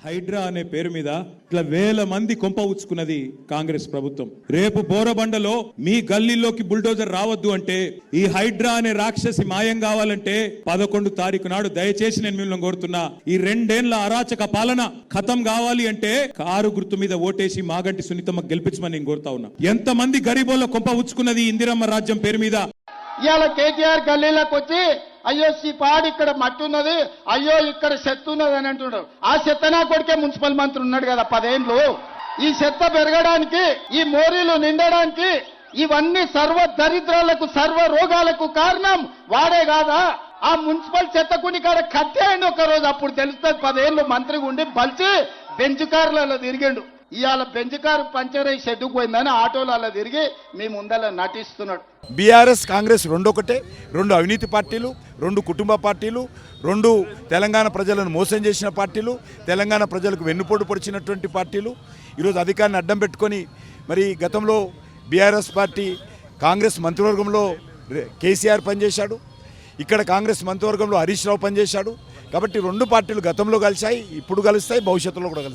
హైడ్రా అనే పేరు మీద ఇట్లా వేల మంది కొంప ఉచ్చుకున్నది కాంగ్రెస్ ప్రభుత్వం. రేపు బోరబండలో మీ గల్లీలోకి బుల్డోజర్ రావద్దు అంటే, ఈ హైడ్రా అనే రాక్షసి మాయం కావాలంటే 11 తారీఖు నాడు దయచేసి నేను మిమ్మల్ని కోరుతున్నా, ఈ 2 ఏళ్ల అరాచక పాలన ఖతం కావాలి అంటే కారు గుర్తు మీద ఓటేసి మాగంటి సునీతమ్మ గెలిపించమని నేను కోరుతా ఉన్నా. ఎంతమంది గరీబోళ్ళ కొంప ఉచ్చుకున్నది ఇందిరమ్మ రాజ్యం పేరు మీద. ఇవాళ కేటీఆర్ గల్లీలకు వచ్చి అయ్యో పాడు ఇక్కడ మట్టి ఉన్నది, అయ్యో ఇక్కడ చెత్త ఉన్నది అని అంటున్నాడు. ఆ చెత్త నా కొడుకే మున్సిపల్ మంత్రి ఉన్నాడు కదా 10 ఏళ్ళు. ఈ చెత్త పెరగడానికి, ఈ మోరీలు నిండడానికి, ఇవన్నీ సర్వ దరిద్రాలకు సర్వ రోగాలకు కారణం వాడే కాదా? ఆ మున్సిపల్ చెత్తకుని కాడ కట్టేయండి ఒక రోజు, అప్పుడు తెలుస్తుంది. 10 ఏళ్ళు మంత్రిగా ఉండి బలిచి బెంచ్ కార్లలో తిరిగిండు. ఇవాళ బెంచ్ కారు పంచర్ అయి షెడ్డుకు పోయిందని ఆటోలలో తిరిగి మీ ముందర నటిస్తున్నాడు. బీఆర్ఎస్ కాంగ్రెస్ రెండొకటే, 2 అవినీతి పార్టీలు, 2 కుటుంబ పార్టీలు, 2 తెలంగాణ ప్రజలను మోసం చేసిన పార్టీలు, తెలంగాణ ప్రజలకు వెన్నుపోటు పొడిచినటువంటి పార్టీలు. ఈరోజు అధికారాన్ని అడ్డం పెట్టుకొని మరి గతంలో బీఆర్ఎస్ పార్టీ కాంగ్రెస్ మంత్రివర్గంలో కేసీఆర్ పనిచేశాడు, ఇక్కడ కాంగ్రెస్ మంత్రివర్గంలో హరీష్ రావు పనిచేశాడు. కాబట్టి 2 పార్టీలు గతంలో కలిశాయి, ఇప్పుడు కలుస్తాయి, భవిష్యత్తులో కూడా కలుస్తాయి.